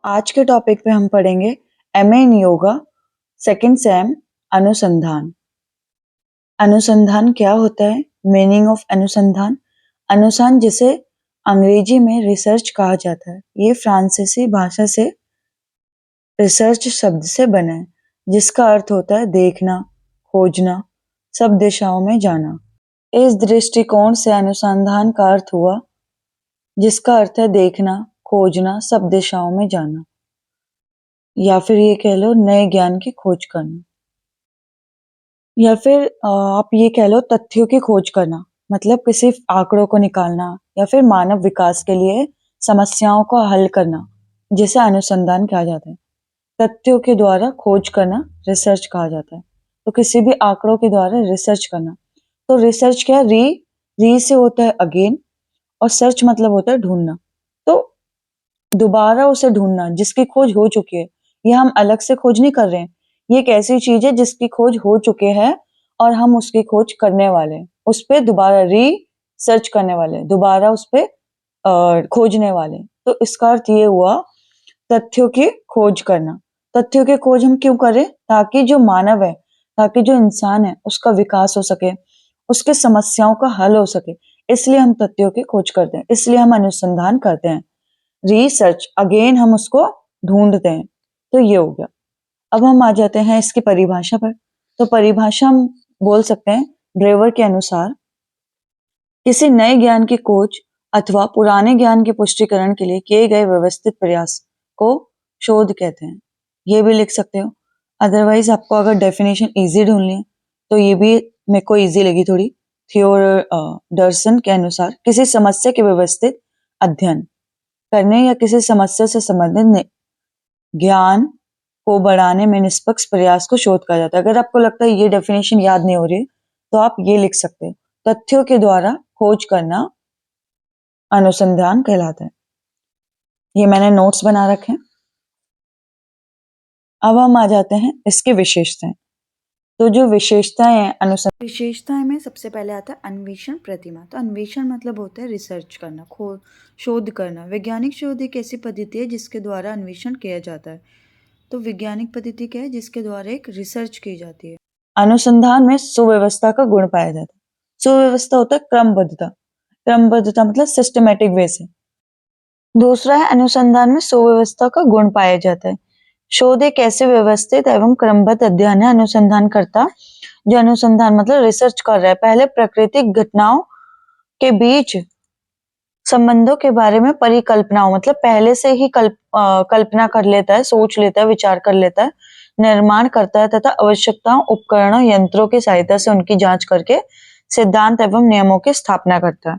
आज के टॉपिक पे हम पढ़ेंगे एमए इन योगा सेकंड सेम अनुसंधान। अनुसंधान क्या होता है? मीनिंग ऑफ अनुसंधान। अनुसंधान जिसे अंग्रेजी में रिसर्च कहा जाता है, ये फ्रांसीसी भाषा से रिसर्च शब्द से बना है, जिसका अर्थ होता है देखना, खोजना, सब दिशाओं में जाना। इस दृष्टिकोण से अनुसंधान का अर्थ हुआ जिसका अर्थ है देखना, खोजना, सब दिशाओं में जाना, या फिर ये कह लो नए ज्ञान की खोज करना, या फिर आप ये कह लो तथ्यों की खोज करना, मतलब किसी आंकड़ों को निकालना, या फिर मानव विकास के लिए समस्याओं को हल करना, जिसे अनुसंधान कहा जाता है। तथ्यों के द्वारा खोज करना रिसर्च कहा जाता है। तो किसी भी आंकड़ों के द्वारा रिसर्च करना, तो रिसर्च क्या, री से होता है अगेन, और सर्च मतलब होता है ढूंढना। तो दोबारा उसे ढूंढना जिसकी खोज हो चुकी है, ये हम अलग से खोज नहीं कर रहे हैं। ये एक ऐसी चीज है जिसकी खोज हो चुके हैं और हम उसकी खोज करने वाले हैं, उस पर दोबारा सर्च करने वाले हैं, दोबारा उस पर खोजने वाले हैं। तो इसका अर्थ ये हुआ तथ्यों की खोज करना। तथ्यों की खोज हम क्यों करें? ताकि जो मानव है, ताकि जो इंसान है, उसका विकास हो सके, उसके समस्याओं का हल हो सके, इसलिए हम तथ्यों की खोज करते हैं, इसलिए हम अनुसंधान करते हैं। रिसर्च अगेन हम उसको ढूंढते हैं। तो ये हो गया। अब हम आ जाते हैं इसकी परिभाषा पर। तो परिभाषा हम बोल सकते हैं ब्रेवर के अनुसार किसी नए ज्ञान की खोज अथवा पुराने ज्ञान के पुष्टिकरण के लिए किए गए व्यवस्थित प्रयास को शोध कहते हैं। ये भी लिख सकते हो। अदरवाइज आपको अगर डेफिनेशन इजी ढूंढनी है तो ये भी मेरे को इजी लगी थोड़ी। थियोडर्सन के अनुसार किसी समस्या के व्यवस्थित अध्ययन करने या किसी समस्या से संबंधित ज्ञान को बढ़ाने में निष्पक्ष प्रयास को शोध कहा जाता है। अगर आपको लगता है ये डेफिनेशन याद नहीं हो रही तो आप ये लिख सकते हो, तथ्यों के द्वारा खोज करना अनुसंधान कहलाता है। ये मैंने नोट्स बना रखे हैं। अब हम आ जाते हैं इसकी विशेषताएं। तो जो विशेषताएं हैं अनुसंधान, विशेषताएं में सबसे पहले आता है अन्वेषण प्रतिमा। तो अन्वेषण मतलब होता है रिसर्च करना, शोध करना। वैज्ञानिक शोध एक ऐसी पद्धति है जिसके द्वारा अन्वेषण किया जाता है। तो वैज्ञानिक पद्धति क्या है? जिसके द्वारा एक रिसर्च की जाती है। अनुसंधान में सुव्यवस्था का गुण पाया जाता है। सुव्यवस्था होता है क्रमबद्धता। क्रमबद्धता मतलब सिस्टमेटिक वे से। दूसरा है अनुसंधान में सुव्यवस्था का गुण पाया जाता है। शोध एक ऐसे व्यवस्थित एवं क्रमबद्ध अध्ययन है अनुसंधानकर्ता जो अनुसंधान मतलब रिसर्च कर रहा है, पहले प्राकृतिक घटनाओं के बीच संबंधों के बारे में परिकल्पनाओं मतलब पहले से ही कल्पना कर लेता है, सोच लेता है, विचार कर लेता है, निर्माण करता है तथा आवश्यकताओं, उपकरणों, यंत्रों की सहायता से उनकी जांच करके सिद्धांत एवं नियमों की स्थापना करता है।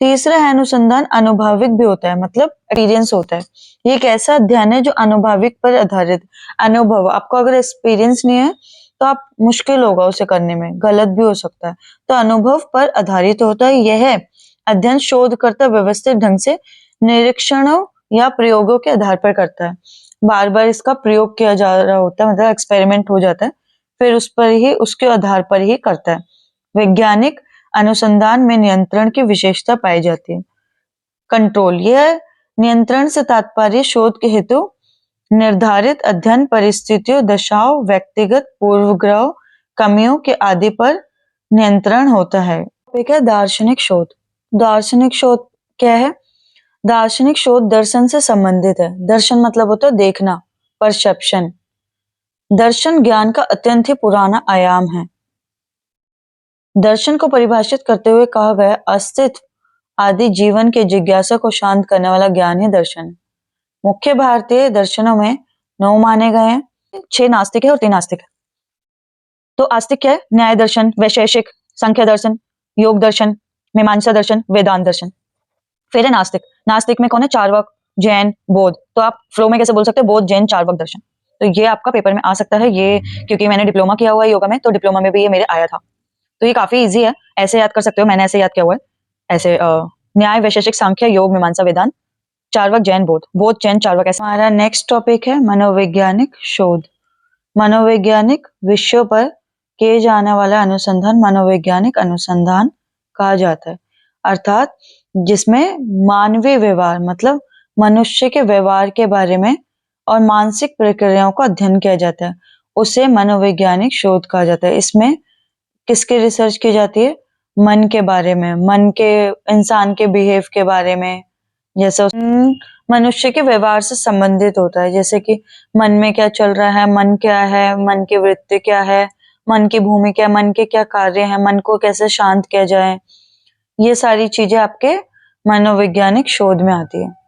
तीसरा है अनुसंधान अनुभविक भी होता है, मतलब एक्सपीरियंस होता है। ये एक ऐसा अध्ययन है जो अनुभविक पर आधारित। अनुभव, आपको अगर एक्सपीरियंस नहीं है तो आप मुश्किल होगा उसे करने में, गलत भी हो सकता है। तो अनुभव पर आधारित होता है। यह अध्ययन शोधकर्ता व्यवस्थित ढंग से निरीक्षणों या प्रयोगों के आधार पर करता है। बार बार इसका प्रयोग किया जा रहा होता है, मतलब एक्सपेरिमेंट हो जाता है, फिर उस पर ही, उसके आधार पर ही करता है। वैज्ञानिक अनुसंधान में नियंत्रण की विशेषता पाई जाती है। कंट्रोल, यह नियंत्रण से तात्पर्य शोध के हेतु निर्धारित अध्ययन परिस्थितियों, दशाओं, व्यक्तिगत पूर्वग्रह, कमियों के आदि पर नियंत्रण होता है। एक है दार्शनिक शोध। दार्शनिक शोध क्या है? दार्शनिक शोध दर्शन से संबंधित है। दर्शन मतलब होता है देखना, परसेप्शन। दर्शन ज्ञान का अत्यंत ही पुराना आयाम है। दर्शन को परिभाषित करते हुए कहा गया अस्तित्व आदि जीवन के जिज्ञासा को शांत करने वाला ज्ञान ही दर्शन है। मुख्य भारतीय दर्शनों में 9 माने गए हैं, 6 नास्तिक है और 3 आस्तिक है। तो आस्तिक क्या है? न्याय दर्शन, वैशेषिक, सांख्य दर्शन, योग दर्शन, मीमांसा दर्शन, वेदांत दर्शन। फिर है नास्तिक। नास्तिक में कौन है? चार्वाक, जैन, बौद्ध। तो आप फ्लो में कैसे बोल सकते हो? बौद्ध, जैन, चार्वाक दर्शन। तो ये आपका पेपर में आ सकता है। ये क्योंकि मैंने डिप्लोमा किया हुआ है योगा में, तो डिप्लोमा में भी ये मेरे आया था। तो ये काफी इजी है, ऐसे याद कर सकते हो। मैंने ऐसे याद किया हुआ है, ऐसे न्याय, वैशेषिक, सांख्य, योग, मीमांसा, वेदांत, चार्वाक, जैन, बौद्ध, बौद्ध, जैन, चार्वाक। ऐसे हमारा नेक्स्ट टॉपिक है मनोवैज्ञानिक शोध। मनोवैज्ञानिक विषयों पर किए जाने वाला अनुसंधान मनोवैज्ञानिक अनुसंधान कहा जाता है। अर्थात जिसमें मानवीय व्यवहार मतलब मनुष्य के व्यवहार के बारे में और मानसिक प्रक्रियाओं का अध्ययन किया जाता है, उसे मनोवैज्ञानिक शोध कहा जाता है। इसमें किसकी रिसर्च की जाती है? मन के बारे में, मन के, इंसान के बिहेव के बारे में, जैसे मनुष्य के व्यवहार से संबंधित होता है, जैसे कि मन में क्या चल रहा है, मन क्या है, मन की वृत्ति क्या है, मन की भूमि क्या, मन के क्या कार्य हैं, मन को कैसे शांत किया जाए, ये सारी चीजें आपके मनोवैज्ञानिक शोध में आती है।